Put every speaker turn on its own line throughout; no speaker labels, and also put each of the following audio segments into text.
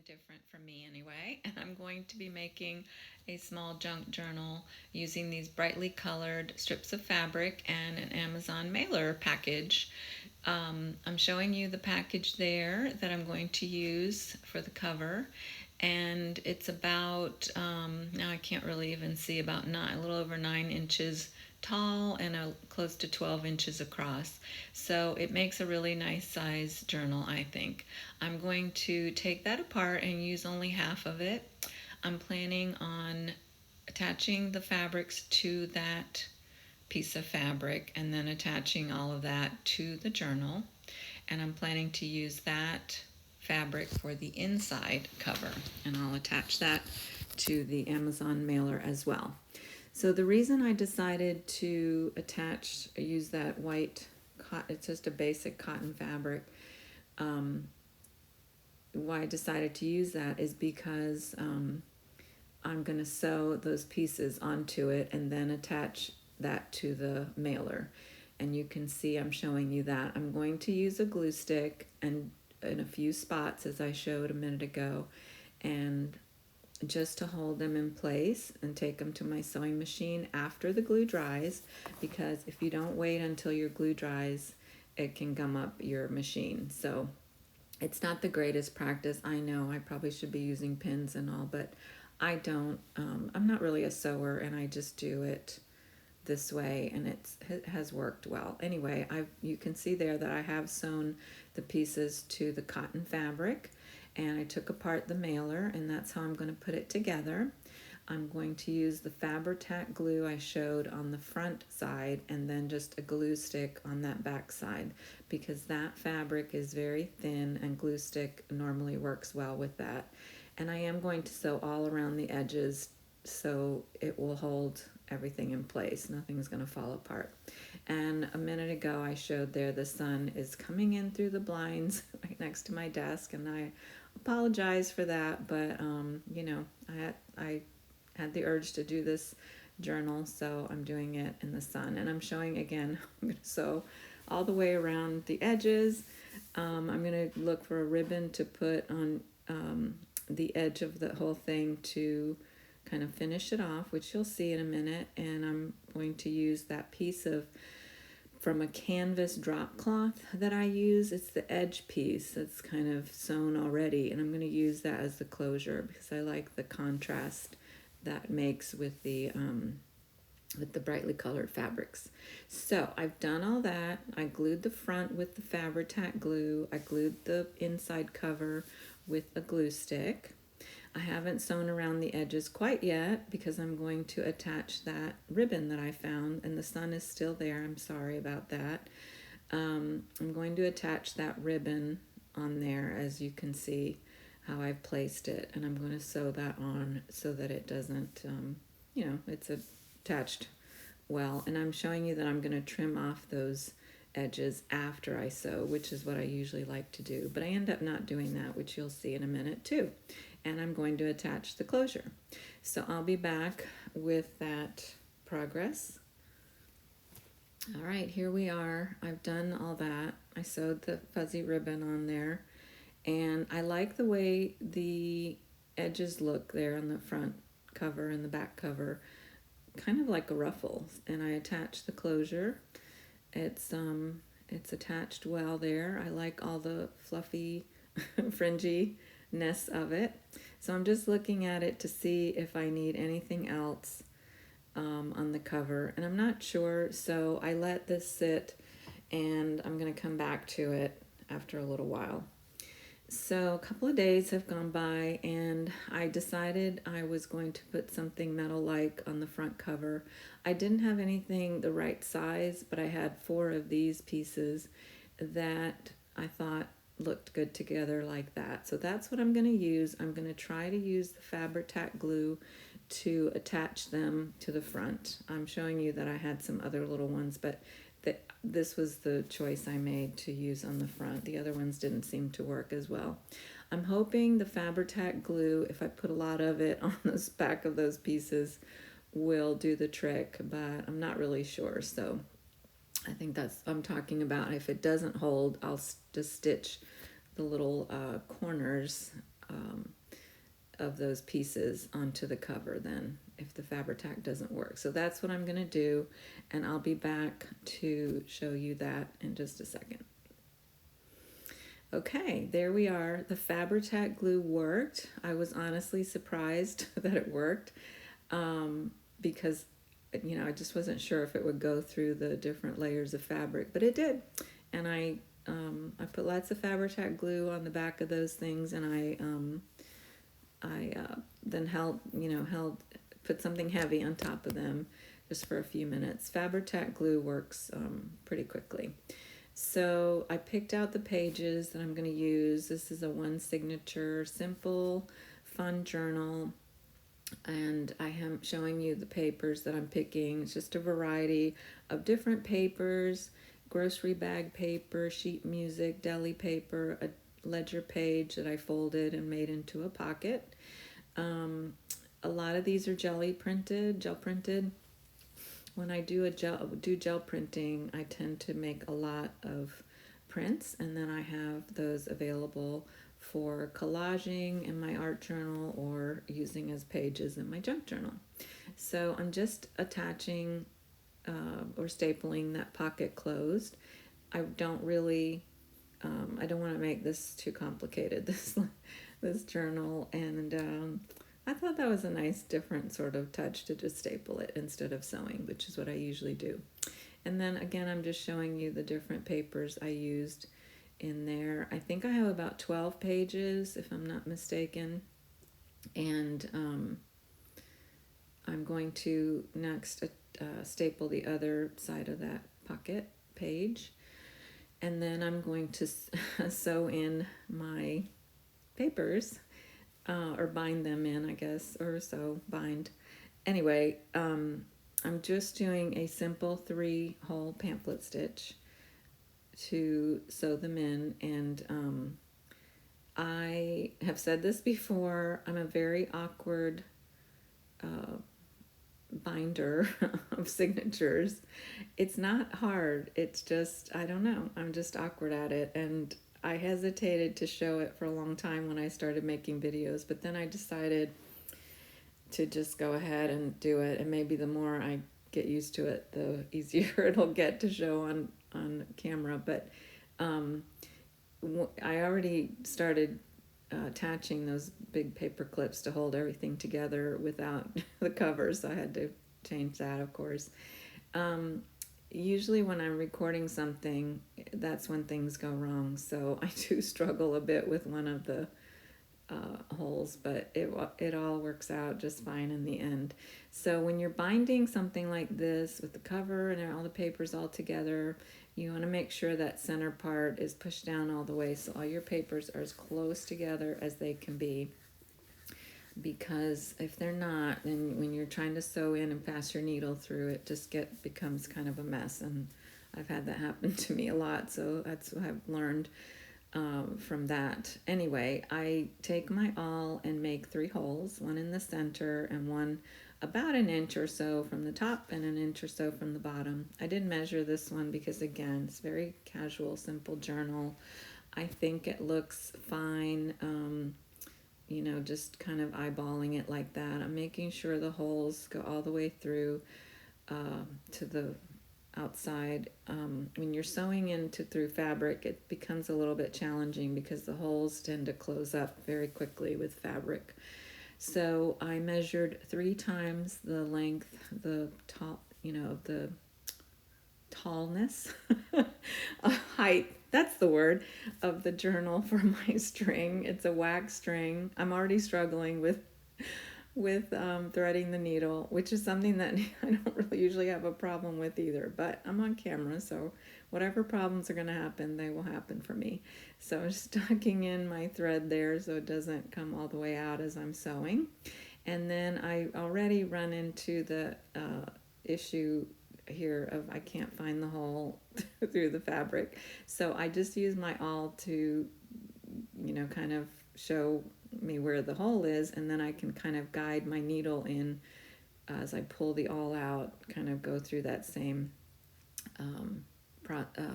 different from me anyway, and I'm going to be making a small junk journal using these brightly colored strips of fabric and an Amazon mailer package. I'm showing you the package there that I'm going to use for the cover, and it's about, now I can't really even see, about a little over 9 inches tall and close to 12 inches across. So it makes a really nice size journal, I think. I'm going to take that apart and use only half of it. I'm planning on attaching the fabrics to that piece of fabric and then attaching all of that to the journal. And I'm planning to use that fabric for the inside cover, and I'll attach that to the Amazon mailer as well. So the reason I decided to use that white cotton, it's just a basic cotton fabric, why I decided to use that is because I'm going to sew those pieces onto it and then attach that to the mailer. And you can see I'm showing you that. I'm going to use a glue stick and in a few spots, as I showed a minute ago, and just to hold them in place and take them to my sewing machine after the glue dries, because if you don't wait until your glue dries, it can gum up your machine. So it's not the greatest practice. I know I probably should be using pins and all, but I don't. I'm not really a sewer, and I just do it this way, and it has worked well. Anyway, you can see there that I have sewn the pieces to the cotton fabric, and I took apart the mailer, and that's how I'm going to put it together. I'm going to use the Fabri-Tac glue I showed on the front side and then just a glue stick on that back side, because that fabric is very thin and glue stick normally works well with that. And I am going to sew all around the edges so it will hold everything in place. Nothing's going to fall apart. And a minute ago I showed there the sun is coming in through the blinds right next to my desk, and I apologize for that, but I had the urge to do this journal, so I'm doing it in the sun. And I'm showing again, I'm going to sew all the way around the edges. I'm going to look for a ribbon to put on the edge of the whole thing to kind of finish it off, which you'll see in a minute. And I'm going to use that piece from a canvas drop cloth that I use. It's the edge piece that's kind of sewn already, and I'm going to use that as the closure because I like the contrast that makes with the brightly colored fabrics. So I've done all that. I glued the front with the Fabri-Tac glue. I glued the inside cover with a glue stick. I haven't sewn around the edges quite yet because I'm going to attach that ribbon that I found, and the sun is still there. I'm sorry about that. I'm going to attach that ribbon on there, as you can see how I've placed it, and I'm going to sew that on so that it doesn't, it's attached well. And I'm showing you that I'm going to trim off those edges after I sew, which is what I usually like to do, but I end up not doing that, which you'll see in a minute too. And I'm going to attach the closure. So I'll be back with that progress. All right, here we are. I've done all that. I sewed the fuzzy ribbon on there, and I like the way the edges look there on the front cover and the back cover, kind of like a ruffle. And I attached the closure. It's attached well there. I like all the fluffy fringiness of it. So I'm just looking at it to see if I need anything else on the cover, and I'm not sure, so I let this sit, and I'm going to come back to it after a little while. So a couple of days have gone by, and I decided I was going to put something metal-like on the front cover. I didn't have anything the right size, but I had 4 of these pieces that I thought looked good together like that. So that's what I'm going to use. I'm going to try to use the Fabri-Tac glue to attach them to the front. I'm showing you that I had some other little ones, but this was the choice I made to use on the front. The other ones didn't seem to work as well. I'm hoping the Fabri-Tac glue, if I put a lot of it on the back of those pieces, will do the trick, but I'm not really sure. So I think that's what I'm talking about. If it doesn't hold, I'll just stitch the little corners of those pieces onto the cover then if the Fabri-Tac doesn't work. So that's what I'm going to do, and I'll be back to show you that in just a second. Okay, there we are. The Fabri-Tac glue worked. I was honestly surprised that it worked because, you know, I just wasn't sure if it would go through the different layers of fabric, but it did. And I put lots of Fabri-Tac glue on the back of those things, and I then put something heavy on top of them just for a few minutes. Fabri-Tac glue works pretty quickly. So I picked out the pages that I'm going to use. This is a one signature, simple, fun journal. And I am showing you the papers that I'm picking. It's just a variety of different papers, grocery bag paper, sheet music, deli paper, a ledger page that I folded and made into a pocket. A lot of these are gel printed. When I do gel printing, I tend to make a lot of prints, and then I have those available for collaging in my art journal or using as pages in my junk journal. So I'm just attaching or stapling that pocket closed. I don't really, I don't want to make this too complicated, this journal, and I thought that was a nice different sort of touch to just staple it instead of sewing, which is what I usually do. And then again, I'm just showing you the different papers I used in there. I think I have about 12 pages, if I'm not mistaken. And I'm going to next staple the other side of that pocket page. And then I'm going to sew in my papers. Or bind them in, I guess, or so bind. Anyway, I'm just doing a simple 3-hole pamphlet stitch to sew them in, and I have said this before, I'm a very awkward binder of signatures. It's not hard, it's just, I don't know, I'm just awkward at it, and I hesitated to show it for a long time when I started making videos, but then I decided to just go ahead and do it, and maybe the more I get used to it, the easier it'll get to show on camera. But I already started attaching those big paper clips to hold everything together without the cover, so I had to change that, of course. Usually when I'm recording something, that's when things go wrong. So I do struggle a bit with one of the holes, but it all works out just fine in the end. So when you're binding something like this with the cover and all the papers all together, you want to make sure that center part is pushed down all the way so all your papers are as close together as they can be. Because if they're not, then when you're trying to sew in and pass your needle through, it just becomes kind of a mess, and I've had that happen to me a lot, so that's what I've learned from that. Anyway, I take my awl and make 3 holes, one in the center and one about an inch or so from the top and an inch or so from the bottom. I didn't measure this one because, again, it's very casual, simple journal. I think it looks fine. You know, just kind of eyeballing it like that. I'm making sure the holes go all the way through to the outside. When you're sewing through fabric, it becomes a little bit challenging because the holes tend to close up very quickly with fabric. So I measured 3 times the length, the tallness, height, that's the word, of the journal for my string. It's a wax string. I'm already struggling with threading the needle, which is something that I don't really usually have a problem with either, but I'm on camera, so whatever problems are going to happen, they will happen for me. So I'm stocking in my thread there so it doesn't come all the way out as I'm sewing. And then I already run into the issue here of I can't find the hole through the fabric. So I just use my awl to, kind of show me where the hole is, and then I can kind of guide my needle in as I pull the awl out, kind of go through that same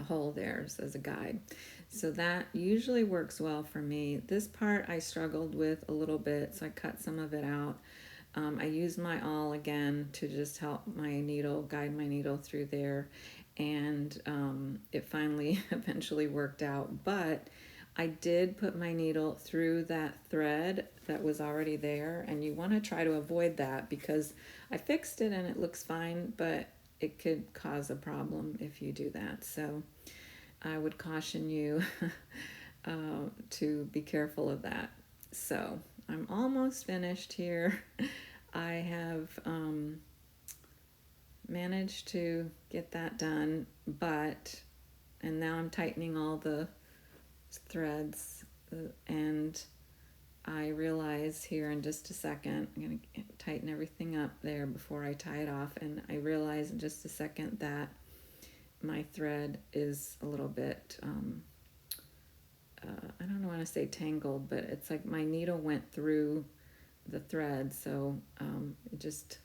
hole there as a guide. So that usually works well for me. This part I struggled with a little bit, so I cut some of it out. I used my awl again to just help my needle, guide my needle through there, and it finally eventually worked out. But I did put my needle through that thread that was already there, and you want to try to avoid that because I fixed it and it looks fine, but it could cause a problem if you do that. So I would caution you to be careful of that. So I'm almost finished here. I have managed to get that done, and now I'm tightening all the threads, and I realize here in just a second, I'm going to tighten everything up there before I tie it off, and I realize in just a second that my thread is a little bit, I don't want to say tangled, but it's like my needle went through the thread, so just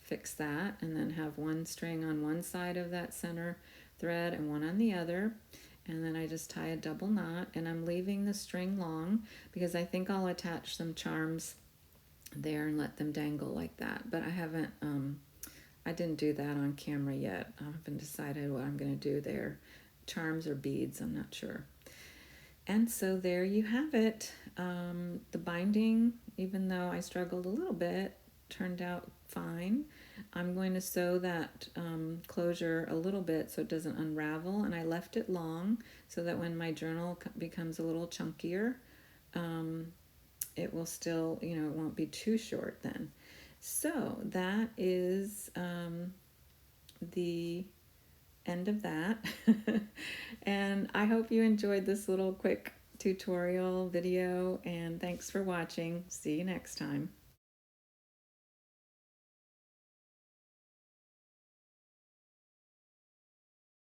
fix that, and then have one string on one side of that center thread and one on the other, and then I just tie a double knot, and I'm leaving the string long because I think I'll attach some charms there and let them dangle like that, but I didn't do that on camera yet. I haven't decided what I'm going to do there. Charms or beads, I'm not sure. And so there you have it. The binding, even though I struggled a little bit, turned out fine. I'm going to sew that closure a little bit so it doesn't unravel, and I left it long so that when my journal becomes a little chunkier, it will still, it won't be too short then. So that is the end of that. And I hope you enjoyed this little quick tutorial video, and thanks for watching. See you next time.